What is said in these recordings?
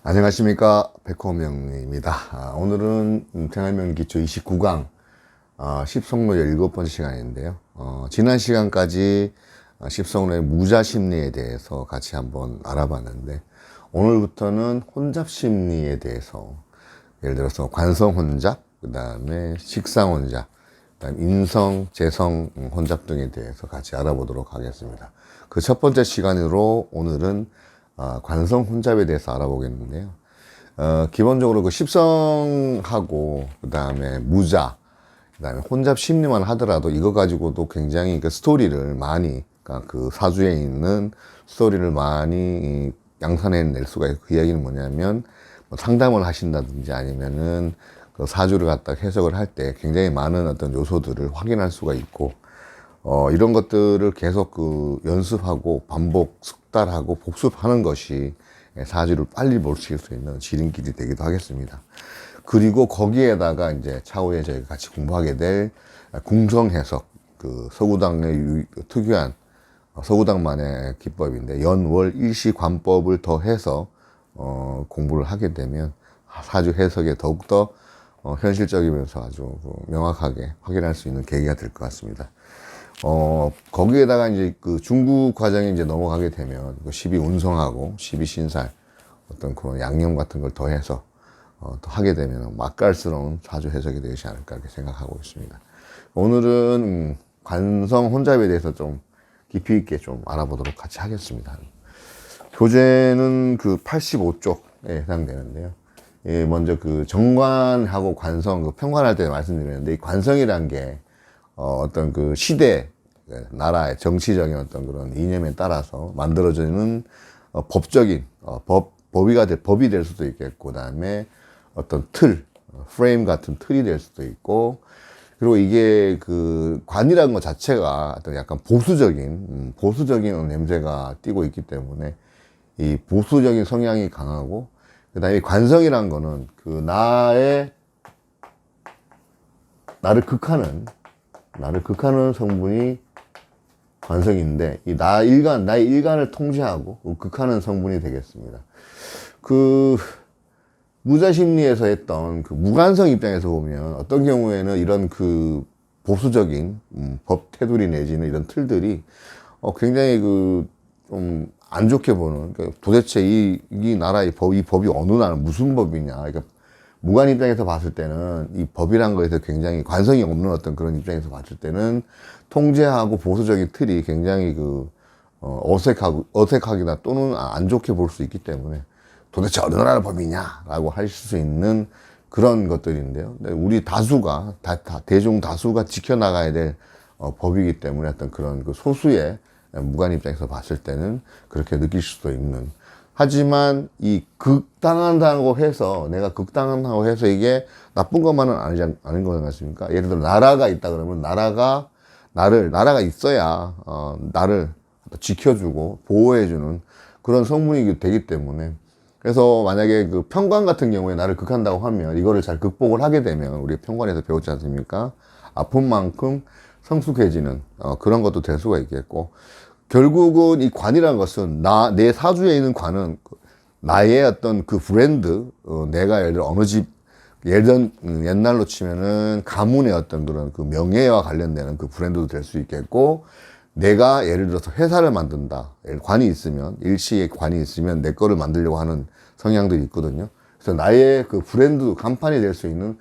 안녕하십니까, 백호명입니다. 오늘은 생활명 기초 29강 10성로의 7번째 시간인데요. 지난 시간까지 10성로의 무자심리에 대해서 같이 한번 알아봤는데, 오늘부터는 혼잡심리에 대해서, 예를 들어서 관성혼잡, 그 다음에 식상혼잡, 그 다음 인성, 재성 혼잡 등에 대해서 같이 알아보도록 하겠습니다. 그 첫 번째 시간으로 오늘은 관성 혼잡에 대해서 알아보겠는데요. 기본적으로 그 십성하고, 그 다음에 무자, 그 다음에 혼잡 심리만 하더라도 이거 가지고도 굉장히 그 스토리를 많이, 그러니까 그 사주에 있는 스토리를 많이 양산해낼 수가 있고, 그 이야기는 뭐냐면, 뭐 상담을 하신다든지 아니면은 그 사주를 갖다 해석을 할 때 굉장히 많은 어떤 요소들을 확인할 수가 있고, 이런 것들을 계속 그 연습하고 반복 숙달하고 복습하는 것이 사주를 빨리 몰칠 수 있는 지름길이 되기도 하겠습니다. 그리고 거기에다가 이제 차후에 저희가 같이 공부하게 될 궁성 해석, 그 서구당의 특유한 서구당만의 기법인데, 연월 일시 관법을 더해서 공부를 하게 되면 사주 해석에 더욱더 현실적이면서 아주 명확하게 확인할 수 있는 계기가 될 것 같습니다. 거기에다가 이제 그 중국 과정에 이제 넘어가게 되면 12운성하고 12신살 어떤 그런 양념 같은 걸 더해서 또 하게 되면 맛깔스러운 사주 해석이 되지 않을까 이렇게 생각하고 있습니다. 오늘은 관성 혼잡에 대해서 좀 깊이 있게 좀 알아보도록 같이 하겠습니다. 교재는 그 85쪽에 해당되는데요. 먼저 그 정관하고 관성, 그 평관할 때 말씀드렸는데, 이 관성이란 게 어떤 그 시대, 나라의 정치적인 어떤 그런 이념에 따라서 만들어지는 법적인, 법이 될 수도 있겠고, 그 다음에 어떤 틀, 프레임 같은 틀이 될 수도 있고, 그리고 이게 그 관이라는 것 자체가 어떤 약간 보수적인 냄새가 띄고 있기 때문에 이 보수적인 성향이 강하고, 그 다음에 관성이란 거는 그 나를 극하는 성분이 관성인데, 나의 일간을 통제하고 극하는 성분이 되겠습니다. 그 무자심리에서 했던 그 무관성 입장에서 보면 어떤 경우에는 이런 그 보수적인 법 테두리 내지는 이런 틀들이 굉장히 그 좀 안 좋게 보는, 그러니까 도대체 이 나라의 이 법이 어느 나라 무슨 법이냐, 그러니까 무관 입장에서 봤을 때는 이 법이란 거에서 굉장히 관성이 없는 어떤 그런 입장에서 봤을 때는 통제하고 보수적인 틀이 굉장히 그 어색하기나 또는 안 좋게 볼 수 있기 때문에 도대체 어느 나라 법이냐라고 하실 수 있는 그런 것들인데요. 우리 대중 다수가 지켜나가야 될 법이기 때문에 어떤 그런 그 소수의 무관 입장에서 봤을 때는 그렇게 느낄 수도 있는. 하지만 이 극당한다고 해서, 내가 극당한다고 해서 이게 나쁜 것만은 아닌 거 같습니까? 예를 들어 나라가 있다 그러면 나라가 있어야 나를 지켜주고 보호해주는 그런 성분이 되기 때문에, 그래서 만약에 그 평관 같은 경우에 나를 극한다고 하면 이거를 잘 극복을 하게 되면, 우리 평관에서 배웠지 않습니까? 아픈 만큼 성숙해지는 그런 것도 될 수가 있겠고, 결국은 이 관이라는 것은 내 사주에 있는 관은 나의 어떤 그 브랜드, 내가 예를 들어 옛날로 치면은 가문의 어떤 그런 그 명예와 관련되는 그 브랜드도 될 수 있겠고, 내가 예를 들어서 회사를 만든다, 일시에 관이 있으면 내 거를 만들려고 하는 성향들이 있거든요. 그래서 나의 그 브랜드 간판이 될 수 있는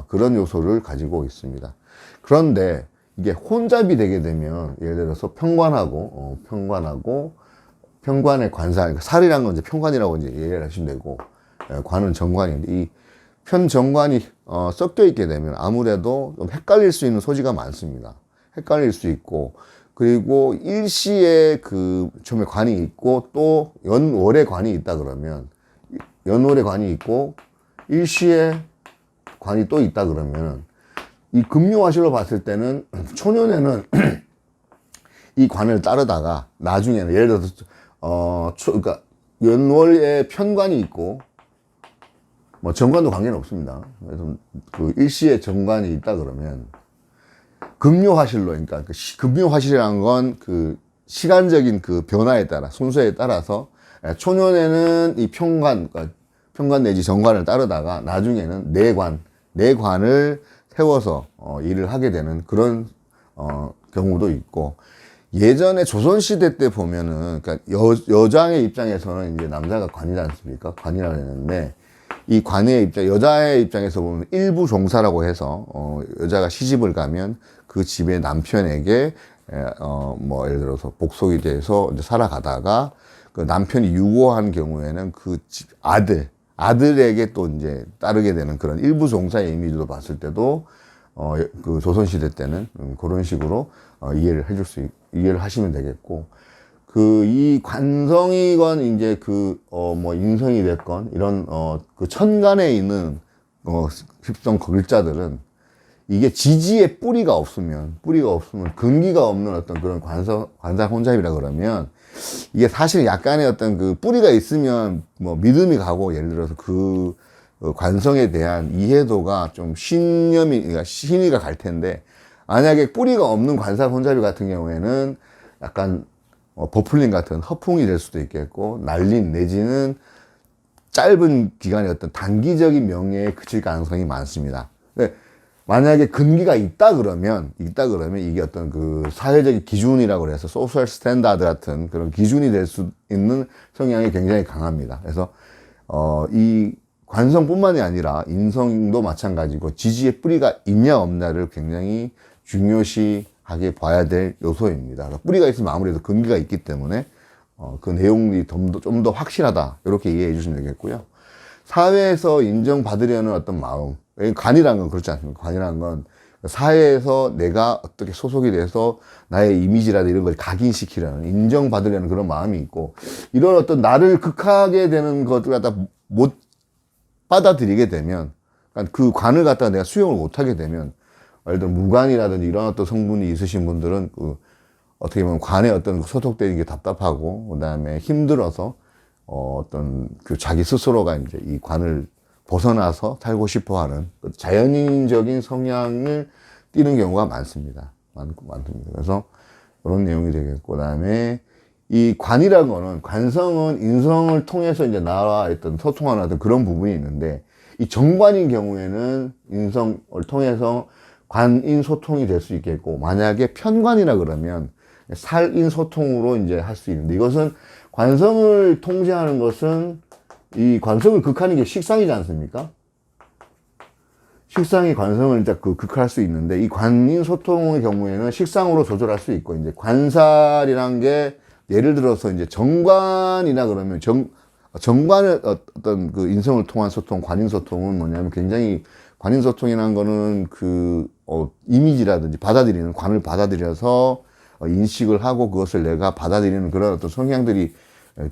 그런 요소를 가지고 있습니다. 그런데 이게 혼잡이 되게 되면, 예를 들어서 평관의 관살, 그러니까 살이란 건 이제 평관이라고 이제 이해를 하시면 되고, 관은 정관인데, 이 편정관이 섞여 있게 되면 아무래도 좀 헷갈릴 수 있는 소지가 많습니다. 헷갈릴 수 있고, 그리고 일시에 그 처음에 관이 있고 또 연월에 관이 있다 그러면, 연월에 관이 있고 일시에 관이 또 있다 그러면, 이 금묘화실로 봤을 때는 초년에는 이 관을 따르다가 나중에는, 예를 들어서 그러니까 연월에 편관이 있고 뭐 정관도 관계는 없습니다. 그래서 그 일시에 정관이 있다 그러면 금묘화실로, 그러니까 그 금묘화실이라는 건 그 시간적인 그 변화에 따라, 순서에 따라서 초년에는 이 평관, 그러니까 편관 내지 정관을 따르다가 나중에는 내관을 세워서 일을 하게 되는 그런 경우도 있고, 예전에 조선시대 때 보면은, 그러니까 여장의 입장에서는 이제 남자가 관이지 않습니까? 관이라고 했는데, 이 관의 입장, 여자의 입장에서 보면 일부 종사라고 해서, 여자가 시집을 가면 그 집의 남편에게, 뭐, 예를 들어서 복속이 돼서 이제 살아가다가, 그 남편이 유고한 경우에는 그 집 아들에게 또 이제 따르게 되는 그런 일부 종사의 이미지로 봤을 때도, 그 조선시대 때는 그런 식으로, 이해를 하시면 되겠고, 이 관성이건, 이제 뭐, 인성이 됐건, 이런, 그 천간에 있는, 습성 글자들은 이게 지지에 뿌리가 없으면, 근기가 없는 어떤 그런 관상 혼잡이라 그러면, 이게 사실 약간의 어떤 그 뿌리가 있으면 뭐 믿음이 가고, 예를 들어서 그 관성에 대한 이해도가 좀 그러니까 신의가 갈 텐데, 만약에 뿌리가 없는 관상 혼잡이 같은 경우에는 약간 버플링 같은 허풍이 될 수도 있겠고, 날린 내지는 짧은 기간의 어떤 단기적인 명예에 그칠 가능성이 많습니다. 근데 만약에 근기가 있다 그러면 이게 어떤 그 사회적인 기준이라고 해서 소셜 스탠다드 같은 그런 기준이 될 수 있는 성향이 굉장히 강합니다. 그래서 이 관성뿐만이 아니라 인성도 마찬가지고, 지지의 뿌리가 있냐 없냐를 굉장히 중요시하게 봐야 될 요소입니다. 그러니까 뿌리가 있으면 아무래도 근기가 있기 때문에 그 내용이 좀 더 확실하다, 이렇게 이해해 주시면 되겠고요. 사회에서 인정받으려는 어떤 마음, 관이라는 건 그렇지 않습니까? 관이라는 건 사회에서 내가 어떻게 소속이 돼서 나의 이미지라든지 이런 걸 각인시키려는, 인정받으려는 그런 마음이 있고, 이런 어떤 나를 극하게 되는 것을 갖다 못 받아들이게 되면, 그러니까 그 관을 갖다가 내가 수용을 못하게 되면, 예를 들어 무관이라든지 이런 어떤 성분이 있으신 분들은 어떻게 보면 관에 어떤 소속되는 게 답답하고, 그 다음에 힘들어서 어떤 그 자기 스스로가 이제 이 관을 벗어나서 살고 싶어 하는 자연인적인 성향을 띠는 경우가 많습니다. 많습니다. 그래서 그런 내용이 되겠고, 그 다음에 이 관이라는 거는, 관성은 인성을 통해서 이제 나와 있던 소통하는 어떤 그런 부분이 있는데, 이 정관인 경우에는 인성을 통해서 관인 소통이 될 수 있겠고, 만약에 편관이라 그러면 살인 소통으로 이제 할 수 있는데, 이것은 관성을 통제하는 것은, 이 관성을 극하는 게 식상이지 않습니까? 식상이 관성을 이제 극할 수 있는데, 이 관인 소통의 경우에는 식상으로 조절할 수 있고, 이제 관살이란 게, 예를 들어서 이제 정관이나 그러면 정관의 어떤 그 인성을 통한 소통, 관인 소통은 뭐냐면, 굉장히 관인 소통이라는 거는 이미지라든지 받아들이는, 관을 받아들여서 인식을 하고 그것을 내가 받아들이는 그런 어떤 성향들이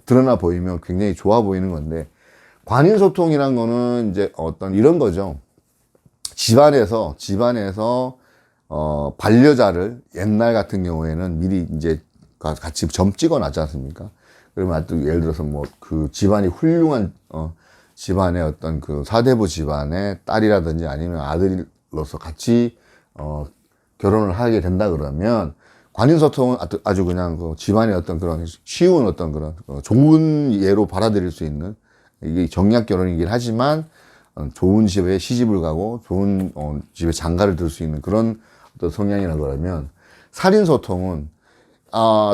드러나 보이면 굉장히 좋아 보이는 건데, 관인 소통이란 거는 이제 어떤 이런 거죠. 집안에서 반려자를, 옛날 같은 경우에는 미리 이제 같이 점 찍어 놨지 않습니까? 그러면 또 예를 들어서 뭐 그 집안이 훌륭한 집안의 어떤 그 사대부 집안의 딸이라든지 아니면 아들로서 같이 결혼을 하게 된다 그러면, 관인소통은 아주 그냥 그 집안의 어떤 그런 쉬운 어떤 그런 좋은 예로 받아들일 수 있는, 이게 정략 결혼이긴 하지만 좋은 집에 시집을 가고 좋은 집에 장가를 들 수 있는 그런 어떤 성향이라 그러면, 살인소통은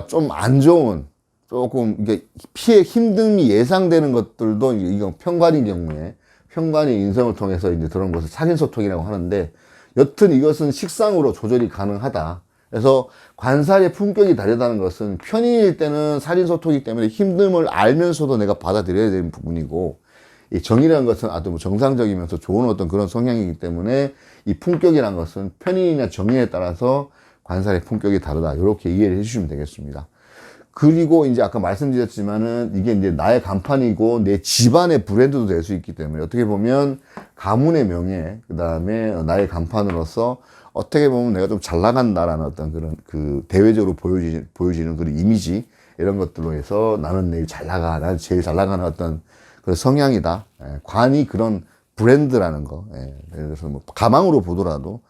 좀 안 좋은, 조금 이게 힘듦이 예상되는 것들도, 이건 편관인 경우에 편관의 인성을 통해서 이제 그런 것을 살인소통이라고 하는데, 여튼 이것은 식상으로 조절이 가능하다. 그래서 관살의 품격이 다르다는 것은, 편인일 때는 살인소통이기 때문에 힘듦을 알면서도 내가 받아들여야 되는 부분이고, 이 정이라는 것은 아주 뭐 정상적이면서 좋은 어떤 그런 성향이기 때문에, 이 품격이라는 것은 편인이나 정의에 따라서 관살의 품격이 다르다, 이렇게 이해를 해주시면 되겠습니다. 그리고 이제 아까 말씀드렸지만은, 이게 이제 나의 간판이고 내 집안의 브랜드도 될 수 있기 때문에, 어떻게 보면 가문의 명예, 그 다음에 나의 간판으로서 어떻게 보면 내가 좀 잘 나간다라는 어떤 그런 그 대외적으로 보여지는 그런 이미지, 이런 것들로 해서 나는 내일 잘 나가, 나는 제일 잘 나가는 어떤 그런 성향이다. 관이 그런 브랜드라는 거. 예를 들어서 뭐 가망으로 보더라도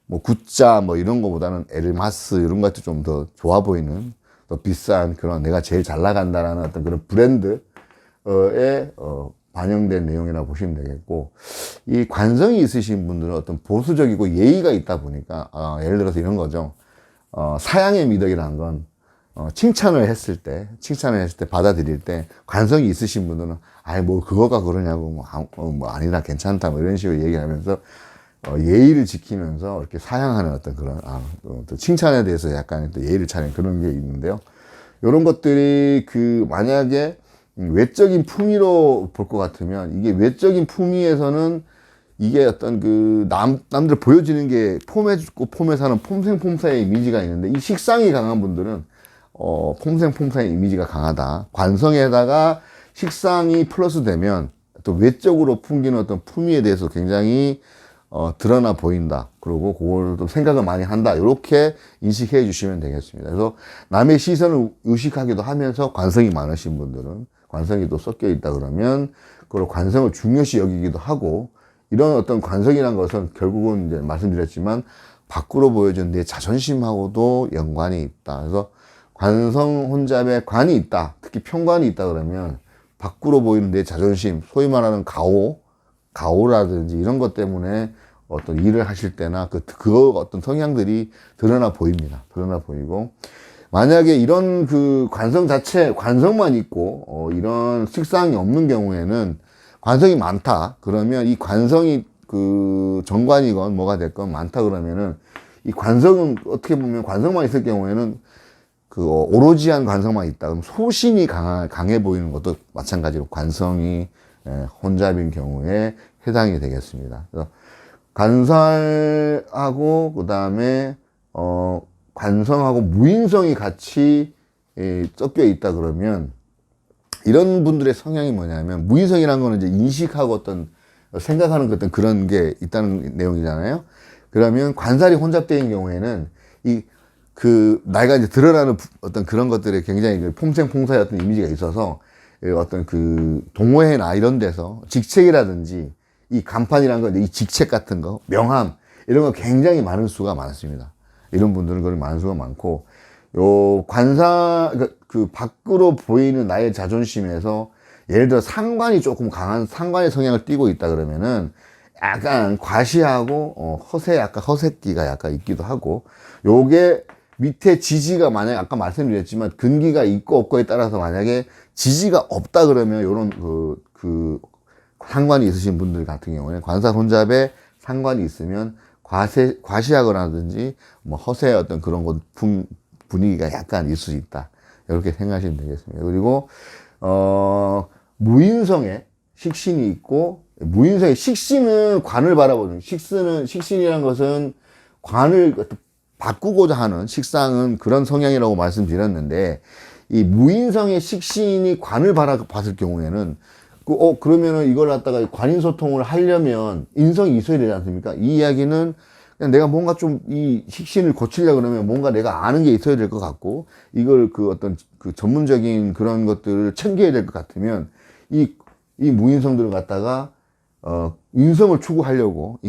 뭐 굿자 뭐 이런 거보다는 에르마스 이런 것도 좀 더 좋아 보이는, 더 비싼 그런 내가 제일 잘 나간다라는 어떤 그런 브랜드에 반영된 내용이라고 보시면 되겠고, 이 관성이 있으신 분들은 어떤 보수적이고 예의가 있다 보니까, 예를 들어서 이런 거죠. 사양의 미덕이라는 건, 칭찬을 했을 때 받아들일 때 관성이 있으신 분들은, 아이, 뭐, 그거가 그러냐고, 뭐, 아니라 괜찮다, 뭐, 이런 식으로 얘기하면서, 예의를 지키면서 이렇게 사양하는 어떤 그런, 또 칭찬에 대해서 약간 또 예의를 차리는 그런 게 있는데요. 이런 것들이 만약에 외적인 품위로 볼 것 같으면, 이게 외적인 품위에서는 이게 어떤 남들 보여지는 게 폼에 죽고 폼에 사는 폼생폼사의 이미지가 있는데, 이 식상이 강한 분들은, 폼생폼사의 이미지가 강하다. 관성에다가 식상이 플러스 되면 또 외적으로 풍기는 어떤 품위에 대해서 굉장히 드러나 보인다. 그리고 그걸 또 생각을 많이 한다. 이렇게 인식해 주시면 되겠습니다. 그래서 남의 시선을 의식하기도 하면서 관성이 많으신 분들은 관성이 또 섞여 있다 그러면 그걸 관성을 중요시 여기기도 하고, 이런 어떤 관성이란 것은 결국은 이제 말씀드렸지만 밖으로 보여준 내 자존심하고도 연관이 있다. 그래서 관성 혼잡에 관이 있다. 특히 편관이 있다 그러면 밖으로 보이는 내 자존심, 소위 말하는 가오라든지 이런 것 때문에 어떤 일을 하실 때나 그 어떤 성향들이 드러나 보입니다. 드러나 보이고, 만약에 이런 관성 자체, 관성만 있고, 이런 식상이 없는 경우에는 관성이 많다. 그러면 이 관성이 정관이건 뭐가 됐건 많다 그러면은 이 관성은 어떻게 보면 관성만 있을 경우에는 오로지한 관성만 있다. 그럼 소신이 강해 보이는 것도 마찬가지로 관성이 혼잡인 경우에 해당이 되겠습니다. 그래서 관살하고 그다음에 관성하고 무인성이 같이 섞여 있다 그러면 이런 분들의 성향이 뭐냐면, 무인성이라는 거는 이제 인식하고 어떤 생각하는 어떤 그런 게 있다는 내용이잖아요. 그러면 관살이 혼잡된 경우에는 나이가 이제 드러나는 어떤 그런 것들에 굉장히 폼생폼사의 어떤 이미지가 있어서 어떤 동호회나 이런 데서 직책이라든지 이 간판이라는 거, 이 직책 같은 거, 명함, 이런 거 굉장히 많은 수가 많습니다. 이런 분들은 그런 많은 수가 많고, 밖으로 보이는 나의 자존심에서 예를 들어 상관이 조금 강한 상관의 성향을 띠고 있다 그러면은 약간 과시하고, 약간 허세끼가 약간 있기도 하고, 요게 밑에 지지가 만약에 아까 말씀드렸지만 근기가 있고 없고에 따라서 만약에 지지가 없다 그러면 요런 상관이 있으신 분들 같은 경우는 관살 혼잡에 상관이 있으면 과시하거나든지 뭐 허세의 어떤 그런 것 분위기가 약간 있을 수 있다. 이렇게 생각하시면 되겠습니다. 그리고 무인성에 식신이 있고, 무인성의 식신은 관을 바라보는, 식신이라는 것은 관을 바꾸고자 하는, 식상은 그런 성향이라고 말씀드렸는데, 이 무인성의 식신이 관을 봤을 경우에는 그러면은 이걸 갖다가 관인소통을 하려면 인성이 있어야 되지 않습니까? 이 이야기는 그냥 내가 뭔가 좀 이 식신을 고치려고 그러면 뭔가 내가 아는 게 있어야 될 것 같고, 이걸 어떤 전문적인 그런 것들을 챙겨야 될 것 같으면 이 무인성들을 갖다가 인성을 추구하려고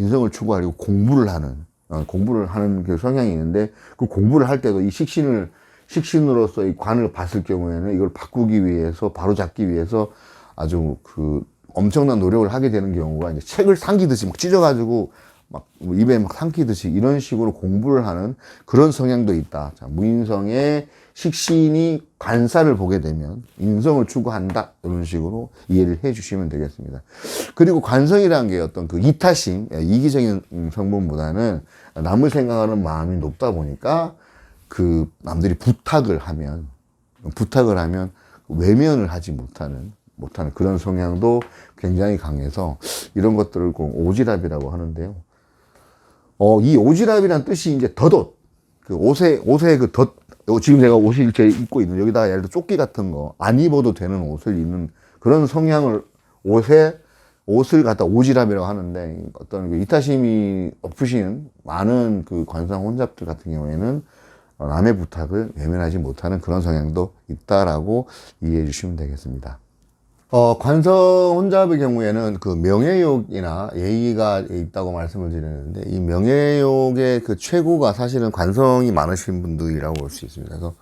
공부를 하는 그 성향이 있는데, 그 공부를 할 때도 이 식신으로서 이 관을 봤을 경우에는 이걸 바꾸기 위해서, 바로잡기 위해서 아주 엄청난 노력을 하게 되는 경우가, 이제 책을 삼키듯이 막 찢어가지고 막 입에 막 삼키듯이 이런 식으로 공부를 하는 그런 성향도 있다. 자, 무인성의 식신이 관사를 보게 되면 인성을 추구한다. 이런 식으로 이해를 해 주시면 되겠습니다. 그리고 관성이라는 게 어떤 이타심, 이기적인 성분보다는 남을 생각하는 마음이 높다 보니까 남들이 부탁을 하면 외면을 하지 못하는 그런 성향도 굉장히 강해서 이런 것들을 오지랖이라고 하는데요. 이 오지랖이란 뜻이 이제 덧옷, 옷에 덧, 지금 제가 옷을 이렇게 입고 있는, 여기다가 예를 들어 조끼 같은 거 안 입어도 되는 옷을 입는 그런 성향을, 옷을 갖다 오지랖이라고 하는데, 어떤 이타심이 없으신 많은 관상 혼잡들 같은 경우에는 남의 부탁을 외면하지 못하는 그런 성향도 있다라고 이해해 주시면 되겠습니다. 관성 혼잡의 경우에는 명예욕이나 예의가 있다고 말씀을 드렸는데, 이 명예욕의 최고가 사실은 관성이 많으신 분들이라고 볼 수 있습니다. 그래서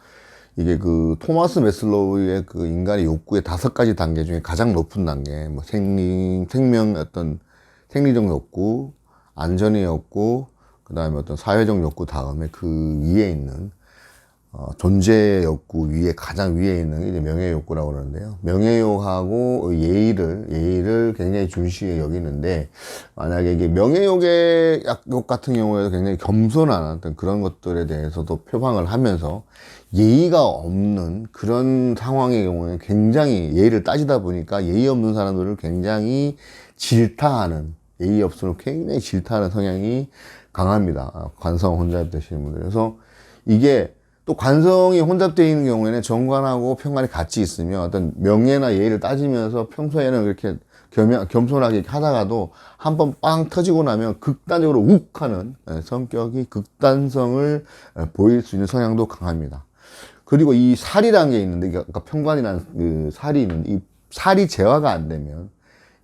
이게 그 토마스 메슬로우의 그 인간의 욕구의 5가지 단계 중에 가장 높은 단계, 뭐 생명 어떤 생리적 욕구, 안전의 욕구, 그 다음에 어떤 사회적 욕구 다음에 그 위에 있는 존재의 욕구 위에 가장 위에 있는 게 이제 명예 욕구라고 그러는데요. 명예욕하고 예의를 굉장히 중시해 여기는데, 만약에 이게 명예욕의 욕 같은 경우에도 굉장히 겸손한 어떤 그런 것들에 대해서도 표방을 하면서 예의가 없는 그런 상황의 경우에 굉장히 예의를 따지다 보니까 예의 없는 사람들을 굉장히 질타하는, 예의 없으면 굉장히 질타하는 성향이 강합니다. 관성 혼잡 되시는 분들. 그래서 이게 또 관성이 혼잡되어 있는 경우에는 정관하고 편관이 같이 있으면 어떤 명예나 예의를 따지면서 평소에는 그렇게 겸손하게 하다가도 한번 빵 터지고 나면 극단적으로 욱하는 성격이, 극단성을 보일 수 있는 성향도 강합니다. 그리고 이 살이라는 게 있는데, 그러니까 편관이라는 그 살이 있는데, 이 살이 제어가 안 되면,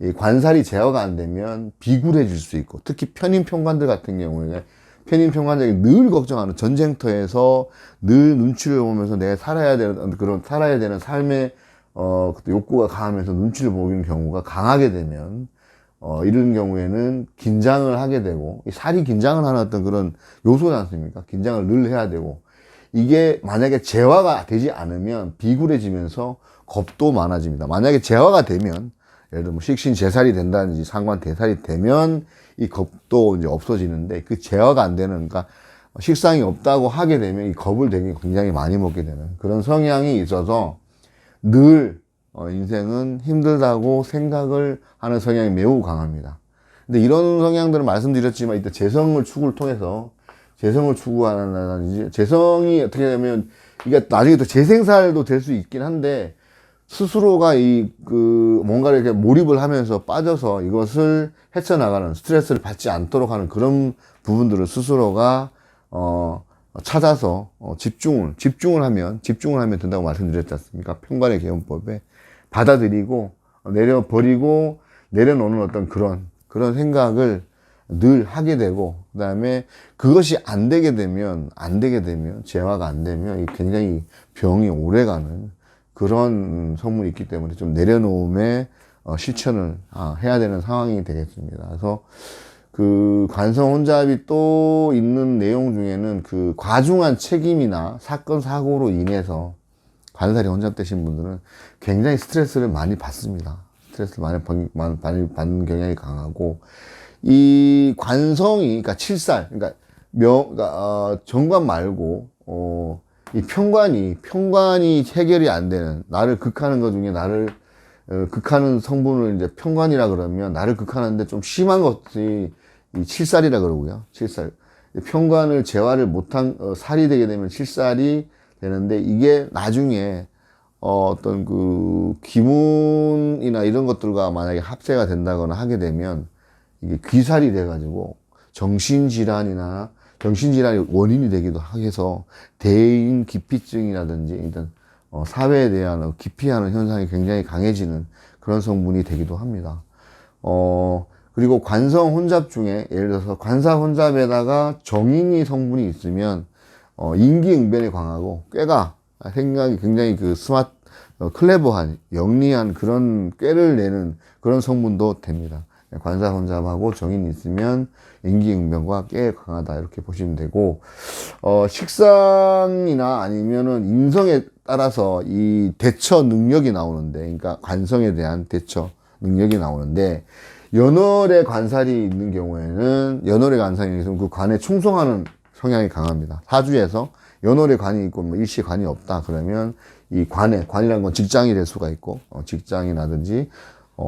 이 관살이 제어가 안 되면 비굴해질 수 있고, 특히 편인 편관들 같은 경우에 편인 평관자들이 늘 걱정하는, 전쟁터에서 늘 눈치를 보면서 내가 살아야 되는 삶의 욕구가 강하면서 눈치를 보이는 경우가 강하게 되면 이런 경우에는 긴장을 하게 되고, 이 살이 긴장을 하는 어떤 그런 요소지 않습니까? 긴장을 늘 해야 되고, 이게 만약에 재화가 되지 않으면 비굴해지면서 겁도 많아집니다. 만약에 재화가 되면, 예를 들어 뭐 식신제살이 된다든지 상관대살이 되면 이 겁도 이제 없어지는데, 그 제어가 안 되는, 그러니까 식상이 없다고 하게 되면 이 겁을 되게 굉장히 많이 먹게 되는 그런 성향이 있어서 늘 인생은 힘들다고 생각을 하는 성향이 매우 강합니다. 근데 이런 성향들은 말씀드렸지만, 이때 재성을 축을 통해서 재성을 추구하는, 재성이 어떻게 되면 이게 나중에 또 재생살도 될 수 있긴 한데, 스스로가 뭔가를 이렇게 몰입을 하면서 빠져서 이것을 헤쳐나가는, 스트레스를 받지 않도록 하는 그런 부분들을 스스로가, 찾아서, 집중을 하면 된다고 말씀드렸지 않습니까? 편관의 개헌법에 받아들이고, 내려버리고, 내려놓는 어떤 그런 생각을 늘 하게 되고, 그 다음에 그것이 안 되게 되면, 재화가 안 되면 굉장히 병이 오래가는 그런 성분이 있기 때문에 좀 내려놓음에 실천을 해야 되는 상황이 되겠습니다. 그래서 그 관성 혼잡이 또 있는 내용 중에는 그 과중한 책임이나 사건 사고로 인해서 관살이 혼잡되신 분들은 굉장히 스트레스를 많이 받습니다. 스트레스를 많이 받는 경향이 강하고, 이 관성이, 그러니까 칠살, 그러니까 정관 말고 이 편관이 해결이 안 되는, 나를 극하는 것 중에 나를 극하는 성분을 이제 편관이라 그러면, 나를 극하는데 좀 심한 것이 이 칠살이라 그러고요. 칠살. 편관을 재화를 못한 살이 되게 되면 칠살이 되는데, 이게 나중에 어떤 그 기문이나 이런 것들과 만약에 합세가 된다거나 하게 되면 이게 귀살이 돼가지고 정신질환의 원인이 되기도 해서 대인 기피증이라든지 일단 사회에 대한 기피하는 현상이 굉장히 강해지는 그런 성분이 되기도 합니다. 그리고 관성 혼잡 중에 예를 들어서 관사 혼잡에다가 정인이 성분이 있으면 인기응변이 강하고 꾀가 생각이 굉장히 클레버한, 영리한 그런 꾀를 내는 그런 성분도 됩니다. 관사 혼잡하고 정인이 있으면 인기응변과 꽤 강하다, 이렇게 보시면 되고, 식상이나 아니면은 인성에 따라서 이 대처 능력이 나오는데, 그러니까 관성에 대한 대처 능력이 나오는데, 연월의 관살이 있는 경우에는, 그 관에 충성하는 성향이 강합니다. 사주에서 연월의 관이 있고 뭐 일시에 관이 없다 그러면 이 관이라는 건 직장이 될 수가 있고, 직장이라든지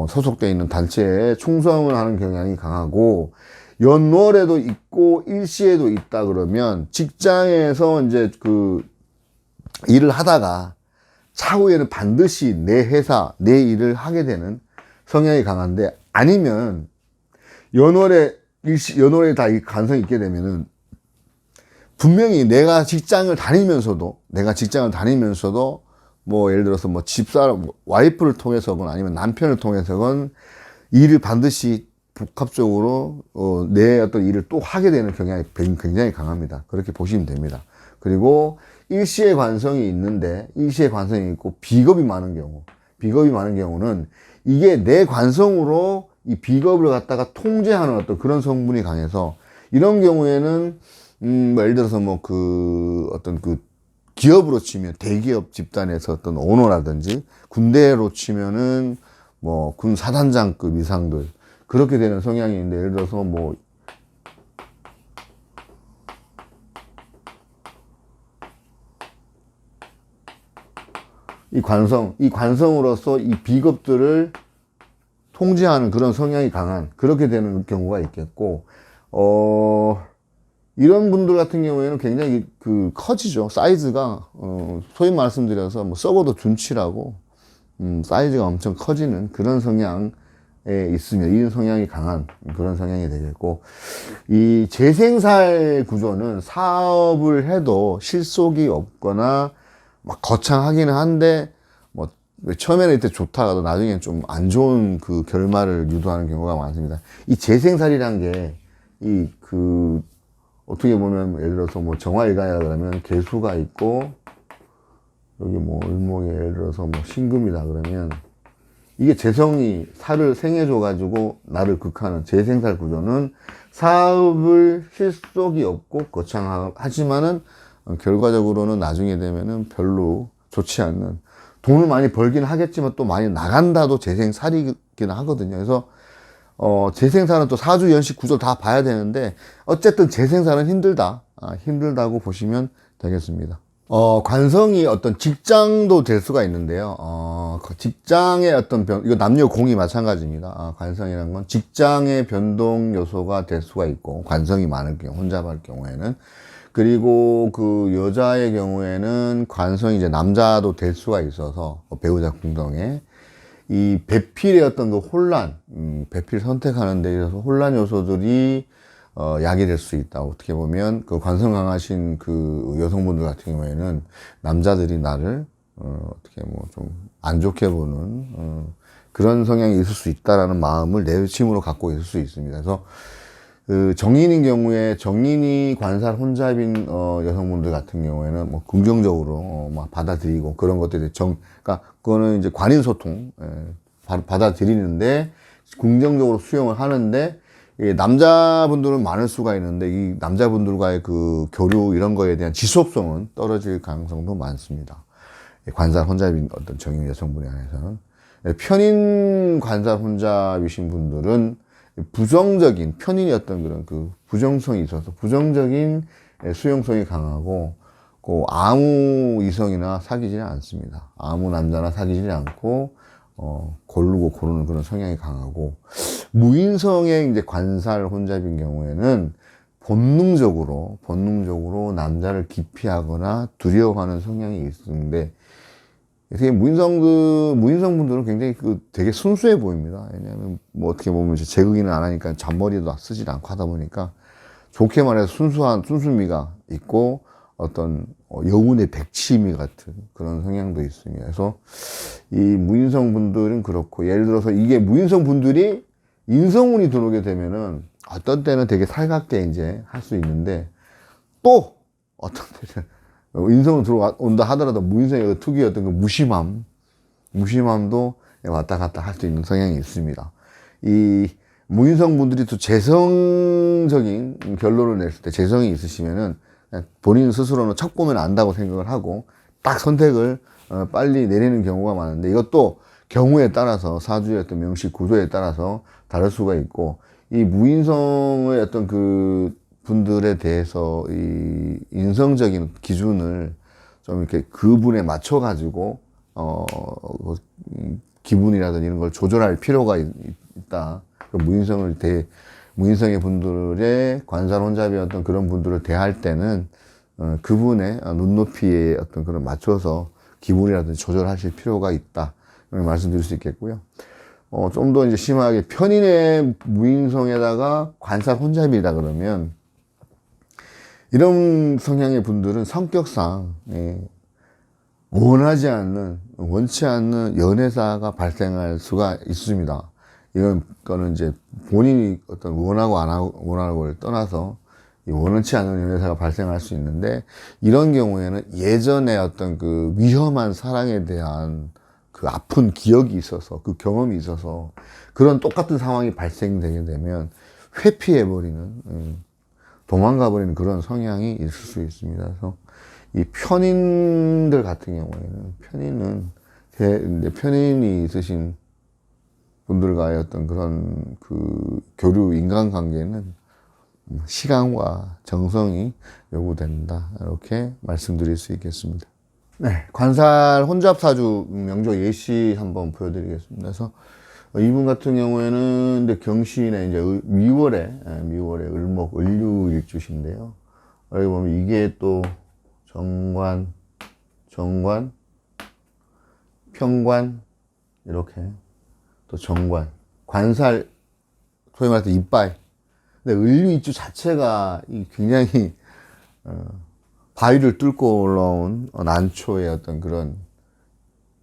소속되어 있는 단체에 충성을 하는 경향이 강하고, 연월에도 있고 일시에도 있다 그러면 직장에서 이제 그 일을 하다가 차후에는 반드시 내 회사, 내 일을 하게 되는 성향이 강한데, 아니면 연월에 다 이 간성이 있게 되면은 분명히 내가 직장을 다니면서도 뭐 예를 들어서 뭐 집사람, 와이프를 통해서건 아니면 남편을 통해서건 일을 반드시 복합적으로 내 어떤 일을 또 하게 되는 경향이 굉장히 강합니다. 그렇게 보시면 됩니다. 그리고 일시의 관성이 있는데, 일시의 관성이 있고 비겁이 많은 경우, 비겁이 많은 경우는 이게 내 관성으로 이 비겁을 갖다가 통제하는 어떤 그런 성분이 강해서, 이런 경우에는 뭐 예를 들어서 뭐 그 어떤 그 기업으로 치면 대기업 집단에서 어떤 오너라든지, 군대로 치면은 뭐 군 사단장급 이상들, 그렇게 되는 성향이 있는데, 예를 들어서 뭐 이 관성으로서 이 비겁들을 통제하는 그런 성향이 강한, 그렇게 되는 경우가 있겠고, 이런 분들 같은 경우에는 굉장히 그 커지죠. 사이즈가, 소위 말씀드려서 뭐 썩어도 둔치라고, 사이즈가 엄청 커지는 그런 성향에 있으면, 이 성향이 강한 그런 성향이 되겠고, 이 재생살 구조는 사업을 해도 실속이 없거나 막 거창하기는 한데, 뭐 처음에는 이때 좋다가도 나중에 좀 안 좋은 그 결말을 유도하는 경우가 많습니다. 이 재생살이란 게 이 그 어떻게 보면 예를 들어서 뭐 정화일간이라 그러면 개수가 있고, 여기 뭐 을목에 예를 들어서 뭐 신금이다 그러면, 이게 재성이 살을 생해줘 가지고 나를 극하는 재생살 구조는 사업을 실속이 없고 거창하지만은 결과적으로는 나중에 되면은 별로 좋지 않는, 돈을 많이 벌긴 하겠지만 또 많이 나간다도 재생살이긴 하거든요. 그래서 재생살은 또 사주 연식 구조 다 봐야 되는데, 어쨌든 재생살은 힘들다, 힘들다고 보시면 되겠습니다. 관성이 어떤 직장도 될 수가 있는데요. 그 직장의 어떤 이거 남녀 공이 마찬가지입니다. 관성이라는 건 직장의 변동 요소가 될 수가 있고, 관성이 많을 경우, 혼잡할 경우에는. 그리고 그 여자의 경우에는 관성이 이제 남자도 될 수가 있어서, 배우자 궁덩에 이 배필의 어떤 그 혼란, 배필 선택하는 데 있어서 혼란 요소들이 약이 될 수 있다. 어떻게 보면 그 관성 강하신 그 여성분들 같은 경우에는 남자들이 나를 어떻게 뭐 좀 안 좋게 보는 그런 성향이 있을 수 있다라는 마음을 내심으로 갖고 있을 수 있습니다. 그래서 그 정인인 경우에, 정인이 관살 혼잡인 여성분들 같은 경우에는 뭐 긍정적으로 막 받아들이고, 그런 것들이 그러니까 그거는 이제 관인 소통, 받아들이는데 긍정적으로 수용을 하는데, 이 남자분들은 많을 수가 있는데, 이 남자분들과의 그 교류 이런 거에 대한 지속성은 떨어질 가능성도 많습니다. 관살 혼잡인 어떤 정인 여성분에 한해서는. 편인 관살 혼잡이신 분들은 부정적인, 편인이 어떤 그런 그 부정성이 있어서 부정적인 수용성이 강하고, 그 아무 이성이나 사귀지는 않습니다. 아무 남자나 사귀지는 않고, 고르고 고르는 그런 성향이 강하고, 무인성의 이제 관살 혼잡인 경우에는 본능적으로 남자를 기피하거나 두려워하는 성향이 있는데, 되게 무인성 분들은 굉장히 되게 순수해 보입니다. 왜냐하면 뭐 어떻게 보면 이제 제극이는 안 하니까 잔머리도 쓰지 않고 하다 보니까, 좋게 말해서 순수미가 있고, 어떤 여운의 백치미 같은 그런 성향도 있습니다. 그래서 이 무인성 분들은 그렇고, 예를 들어서 이게 무인성 분들이 인성운이 들어오게 되면은 어떤 때는 되게 살갑게 이제 할 수 있는데, 또 어떤 때는 인성으로 들어온다 하더라도 무인성의 특유의 어떤 그 무심함도 왔다 갔다 할 수 있는 성향이 있습니다. 이 무인성 분들이 또 재성적인 결론을 냈을 때, 재성이 있으시면은 본인 스스로는 척 보면 안다고 생각을 하고 딱 선택을 빨리 내리는 경우가 많은데, 이것도 경우에 따라서, 사주의 어떤 명식 구조에 따라서 다를 수가 있고, 이 무인성의 어떤 그 분들에 대해서 이 인성적인 기준을 좀 이렇게 그분에 맞춰 가지고 기분이라든지 이런 걸 조절할 필요가 있다. 무인성의 분들의 관살 혼잡이었던 그런 분들을 대할 때는 그분의 눈높이에 어떤 그런 맞춰서 기분이라든지 조절하실 필요가 있다, 말씀드릴 수 있겠고요. 좀 더 이제 심하게 편인의 무인성에다가 관살 혼잡이다 그러면, 이런 성향의 분들은 성격상 원치 않는 연애사가 발생할 수가 있습니다. 이건 거는 이제 본인이 어떤 원하고를 떠나서 이 원치 않은 연애사가 발생할 수 있는데, 이런 경우에는 예전에 어떤 그 위험한 사랑에 대한 그 아픈 기억이 있어서, 그 경험이 있어서 그런 똑같은 상황이 발생되게 되면 회피해버리는, 도망가버리는 그런 성향이 있을 수 있습니다. 그래서 이 편인들 같은 경우에는 편인이 있으신 분들과의 어떤 그런 그 교류 인간관계는 시간과 정성이 요구된다, 이렇게 말씀드릴 수 있겠습니다. 네, 관살 혼잡사주 명조 예시 한번 보여드리겠습니다. 그래서 이분 같은 경우에는 이제 경신에 이제 미월에 을목 을류일주신데요. 여기 보면 이게 또 정관, 평관, 이렇게 또 정관, 관살, 소위 말해서 이빨. 근데 을류일주 자체가 굉장히 바위를 뚫고 올라온 난초의 어떤 그런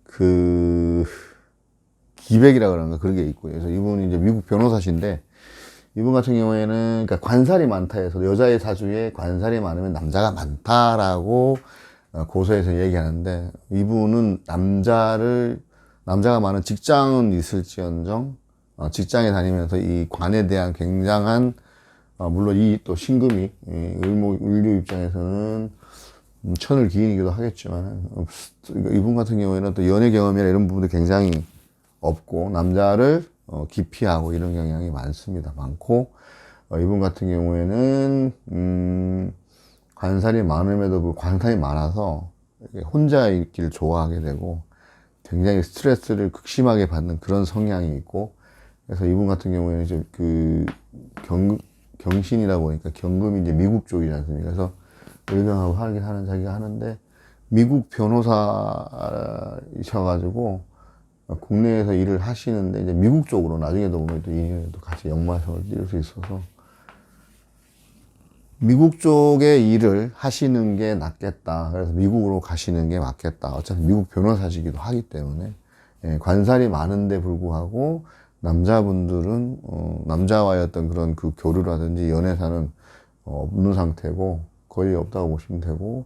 그 기백이라 그러는가 그런 게 있고요. 그래서 이분이 이제 미국 변호사신데, 이분 같은 경우에는 그러니까 관살이 많다 해서 여자의 사주에 관살이 많으면 남자가 많다라고 고서에서 얘기하는데, 이분은 남자가 많은 직장은 있을지언정 직장에 다니면서 이 관에 대한 굉장한 물론 이 또 신금이 을류 입장에서는 천을 기인이기도 하겠지만, 이분 같은 경우에는 또 연애 경험이나 이런 부분도 굉장히 없고 남자를 기피하고 이런 경향이 많고, 이분 같은 경우에는 관살이 많음에도 불구하고 관살이 많아서 혼자 있기를 좋아하게 되고 굉장히 스트레스를 극심하게 받는 그런 성향이 있고, 그래서 이분 같은 경우에는 이제 그 경신이라고 보니까 경금이 이제 미국 쪽이지 않습니까? 그래서 의병하고 하긴 하는 자기가 하는데, 미국 변호사이셔가지고 국내에서 일을 하시는데 이제 미국 쪽으로 나중에도 보면 또 인연에도 같이 역마성을 띄울 수 있어서 미국 쪽에 일을 하시는 게 낫겠다. 그래서 미국으로 가시는 게 맞겠다. 어차피 미국 변호사시기도 하기 때문에 관살이 많은데 불구하고 남자분들은 남자와의 어떤 그런 그 교류라든지 연애사는 없는 상태고 거의 없다고 보시면 되고,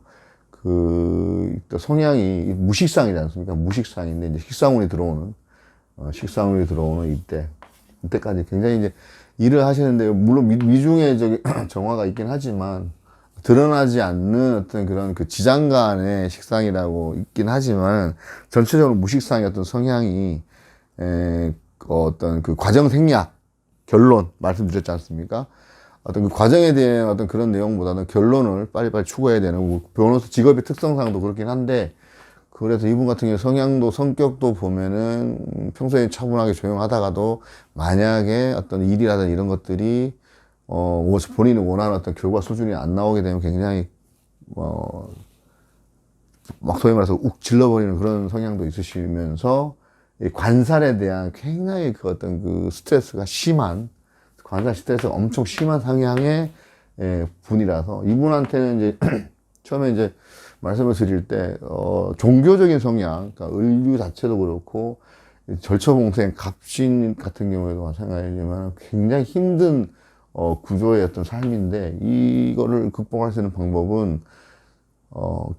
그 성향이 무식상이지 않습니까? 무식상인데 이제 식상운이 들어오는 이때까지 굉장히 이제 일을 하시는데, 물론 미중에 저기 정화가 있긴 하지만 드러나지 않는 어떤 그런 그 지장간의 식상이라고 있긴 하지만, 전체적으로 무식상의 어떤 성향이 어떤 그 과정 생략, 결론 말씀드렸지 않습니까? 어떤 그 과정에 대한 어떤 그런 내용보다는 결론을 빨리빨리 추구해야 되는, 변호사 직업의 특성상도 그렇긴 한데, 그래서 이분 같은 경우 성향도 성격도 보면은 평소에 차분하게 조용하다가도 만약에 어떤 일이라든지 이런 것들이 본인이 원하는 어떤 결과 수준이 안 나오게 되면 굉장히 막 소위 말해서 욱 질러버리는 그런 성향도 있으시면서, 이 관살에 대한 굉장히 그 어떤 그 스트레스가 심한, 관살 스트레스가 엄청 심한 성향의 분이라서, 이분한테는 이제 처음에 이제 말씀을 드릴 때 종교적인 성향, 그러니까 을류 자체도 그렇고 절처봉생 갑신 같은 경우에도 마찬가지지만 굉장히 힘든 구조의 어떤 삶인데, 이거를 극복할 수 있는 방법은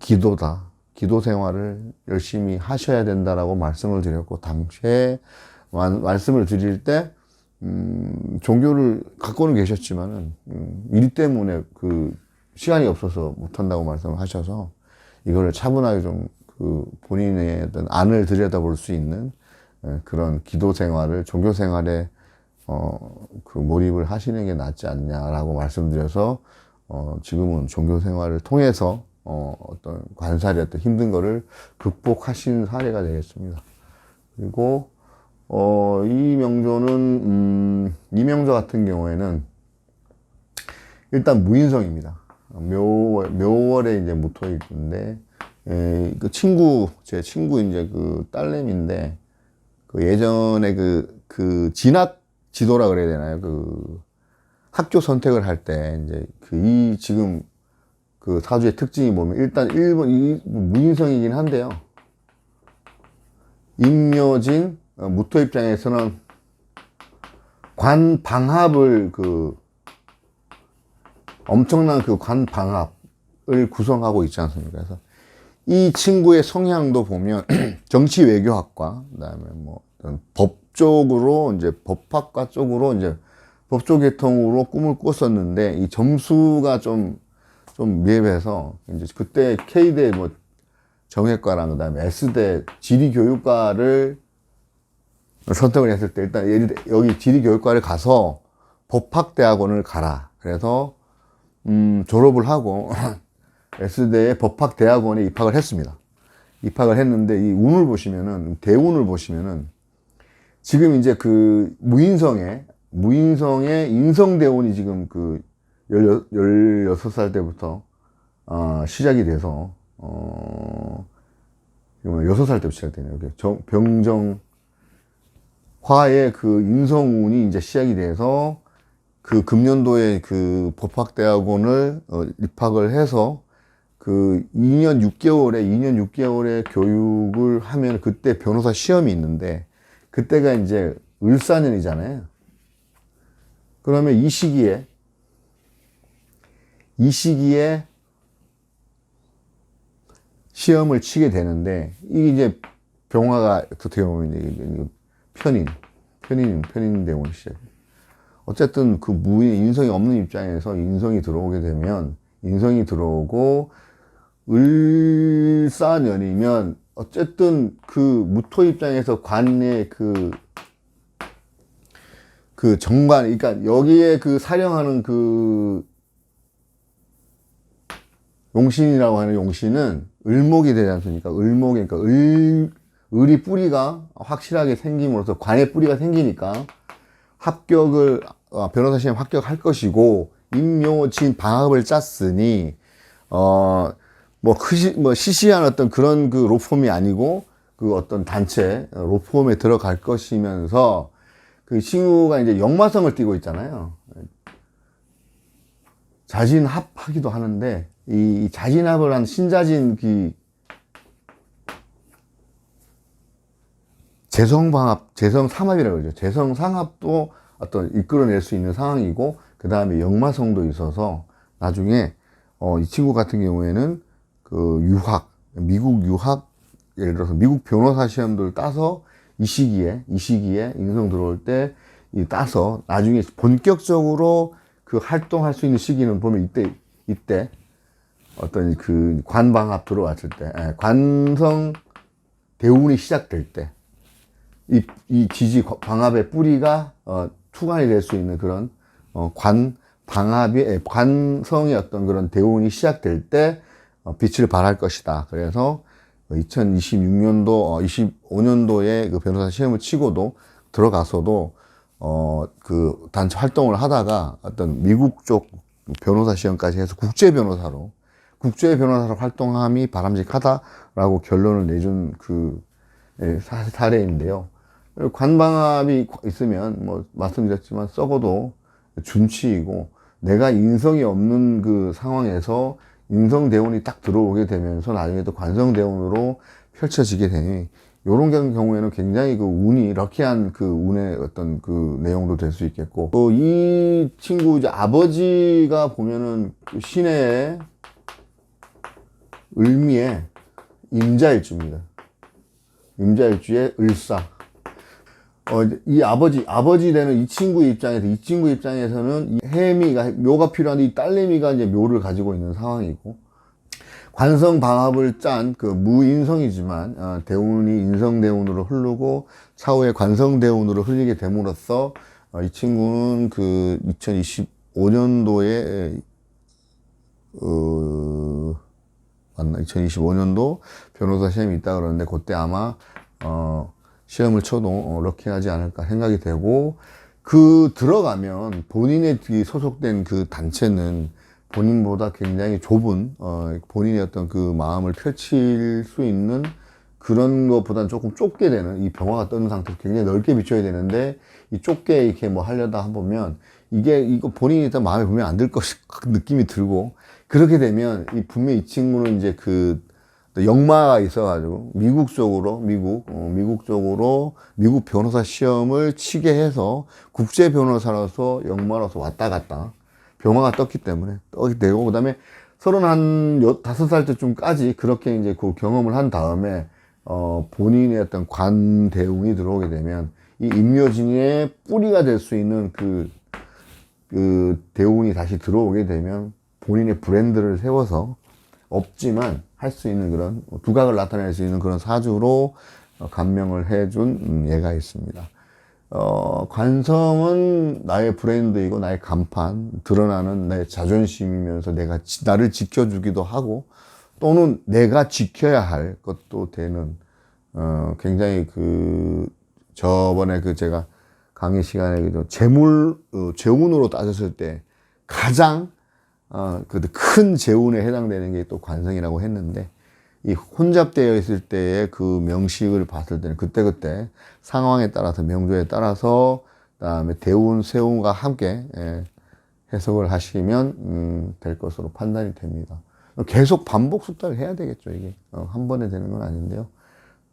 기도다. 기도 생활을 열심히 하셔야 된다라고 말씀을 드렸고, 당시에 말씀을 드릴 때 종교를 갖고는 계셨지만은 일 때문에 그 시간이 없어서 못한다고 말씀을 하셔서, 이거를 차분하게 좀 그 본인의 어떤 안을 들여다볼 수 있는 그런 기도 생활을, 종교 생활에 그 몰입을 하시는 게 낫지 않냐라고 말씀드려서 지금은 종교 생활을 통해서 어떤 관살이 어떤 힘든 거를 극복하신 사례가 되겠습니다. 그리고 이 명조는 이 명조 같은 경우에는 일단 무인성입니다. 묘월에 이제 무토일주인데, 제 친구 이제 그 딸내미인데, 그 예전에 그 진학 지도라 그래야 되나요? 그 학교 선택을 할 때 이제 지금 그 사주의 특징이 보면 일단 1번 이 무인성이긴 한데요. 임묘진 무토 입장에서는 관방합을 엄청난 그 관 방합을 구성하고 있지 않습니까? 그래서 이 친구의 성향도 보면 정치 외교학과, 그다음에 뭐 어떤 법 쪽으로 이제 법학과 쪽으로 이제 법조 계통으로 꿈을 꿨었는데 이 점수가 좀 미흡해서 이제 그때 K대 뭐 정외과랑 그다음에 S대 지리교육과를 선택을 했을 때 일단 여기 지리교육과를 가서 법학대학원을 가라. 그래서 졸업을 하고 S대의 법학대학원에 입학을 했습니다. 입학을 했는데 이 운을 보시면은 대운을 보시면은 지금 이제 그 무인성의 인성대운이 지금 그 16살 때부터 시작이 돼서 6살 때부터 시작되네요. 병정화의 그 인성운이 이제 시작이 돼서 그 금년도에 그 법학대학원을 입학을 해서 그 2년 6개월의 교육을 하면 그때 변호사 시험이 있는데 그때가 이제 을사년이잖아요. 그러면 이 시기에 시험을 치게 되는데 이게 이제 병화가 어떻게 보면 편인 대운이 시작. 어쨌든 그 무인 인성이 없는 입장에서 인성이 들어오게 되면 인성이 들어오고 을사년이면 어쨌든 그 무토 입장에서 관의 그 정관, 그러니까 여기에 그 사령하는 그 용신이라고 하는 용신은 을목이 되지 않습니까? 을목이, 그러니까 을이 뿌리가 확실하게 생김으로써 관의 뿌리가 생기니까 합격을, 변호사 시험 합격할 것이고, 임묘진 방합을 짰으니, 시시한 어떤 그런 그 로펌이 아니고, 그 어떤 단체, 로펌에 들어갈 것이면서, 그 친구가 이제 역마성을 띠고 있잖아요. 자진합하기도 하는데, 이 자진합을 한 신자진 재성삼합이라고 그러죠. 재성상합도 어떤 이끌어낼 수 있는 상황이고, 그 다음에 역마성도 있어서, 나중에, 이 친구 같은 경우에는 미국 유학, 예를 들어서 미국 변호사 시험들 따서 이 시기에 인성 들어올 때 따서 나중에 본격적으로 그 활동할 수 있는 시기는 보면 이때 어떤 그 관방합 들어왔을 때, 관성 대운이 시작될 때, 이 지지 방합의 뿌리가 투관이 될 수 있는 그런 관성의 어떤 그런 대운이 시작될 때 빛을 발할 것이다. 그래서 2026년도, 25년도에 그 변호사 시험을 치고도 들어가서도 그 단체 활동을 하다가 어떤 미국 쪽 변호사 시험까지 해서 국제 변호사로 활동함이 바람직하다라고 결론을 내준 그 사례인데요. 관방합이 있으면 뭐 말씀드렸지만 썩어도 준치이고 내가 인성이 없는 그 상황에서 인성대운이 딱 들어오게 되면서 나중에 또 관성대운으로 펼쳐지게 되니 요런 경우에는 굉장히 그 운이 럭키한 그 운의 어떤 그 내용도 될 수 있겠고 또 이 친구 이제 아버지가 보면은 그 신해의 을미의 임자일주입니다. 임자일주의 을사. 이 아버지 되는 이 친구 입장에서는 이 해미가, 묘가 필요한데 이 딸내미가 이제 묘를 가지고 있는 상황이고, 관성 방합을 짠 그 무인성이지만, 대운이 인성대운으로 흐르고, 차후에 관성대운으로 흘리게 됨으로써, 이 친구는 그 2025년도에, 2025년도 변호사 시험이 있다 그러는데, 그때 아마, 시험을 쳐도 럭키하지 않을까 생각이 되고 그 들어가면 본인의 소속된 그 단체는 본인보다 굉장히 좁은 본인의 어떤 그 마음을 펼칠 수 있는 그런 것보다는 조금 좁게 되는 이 병화가 떠는 상태에서 굉장히 넓게 비춰야 되는데 이 좁게 이렇게 뭐 하려다 보면 이거 본인이 일단 마음에 보면 안 들 것이 느낌이 들고 그렇게 되면 분명히 이 친구는 이제 그 역마가 있어가지고 미국 쪽으로 미국 변호사 시험을 치게 해서 국제 변호사로서 역마로서 왔다 갔다 병화가 떴기 때문에 그 다음에 35살 때쯤까지 그렇게 이제 그 경험을 한 다음에 본인의 어떤 관 대운이 들어오게 되면 이 임묘진의 뿌리가 될 수 있는 그 대운이 다시 들어오게 되면 본인의 브랜드를 세워서 없지만 할 수 있는 그런 두각을 나타낼 수 있는 그런 사주로 감명을 해준 예가 있습니다. 관성은 나의 브랜드이고 나의 간판, 드러나는 나의 자존심이면서 나를 지켜주기도 하고 또는 내가 지켜야 할 것도 되는 굉장히 저번에 제가 강의 시간에 재운으로 따졌을 때 가장 큰 재운에 해당되는 게 또 관성이라고 했는데, 이 혼잡되어 있을 때의 그 명식을 봤을 때는 그때그때 상황에 따라서 명조에 따라서 그다음에 대운, 세운과 함께 해석을 하시면 될 것으로 판단이 됩니다. 계속 반복 숙달을 해야 되겠죠. 이게 한 번에 되는 건 아닌데요.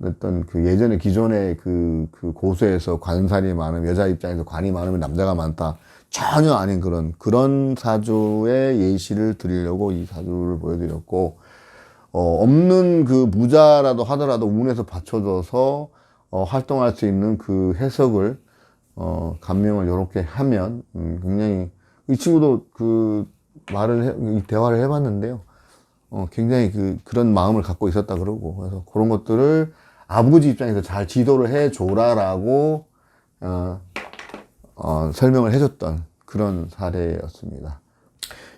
어떤 예전에 기존의 그 고수에서 관살이 많으면, 여자 입장에서 관이 많으면 남자가 많다, 전혀 아닌 그런 사주의 예시를 드리려고 이 사주를 보여드렸고, 없는 무자라도 하더라도 운에서 받쳐줘서 활동할 수 있는 그 해석을 감명을 이렇게 하면 굉장히, 이 친구도 대화를 해봤는데요. 굉장히 그런 마음을 갖고 있었다 그러고, 그래서 그런 것들을 아버지 입장에서 잘 지도를 해줘라라고 설명을 해줬던 그런 사례였습니다.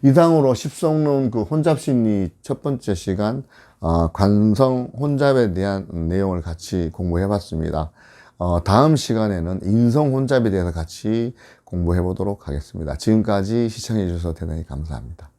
이상으로 십성론 혼잡심리 첫 번째 시간 관성 혼잡에 대한 내용을 같이 공부해 봤습니다. 다음 시간에는 인성 혼잡에 대해서 같이 공부해 보도록 하겠습니다. 지금까지 시청해 주셔서 대단히 감사합니다.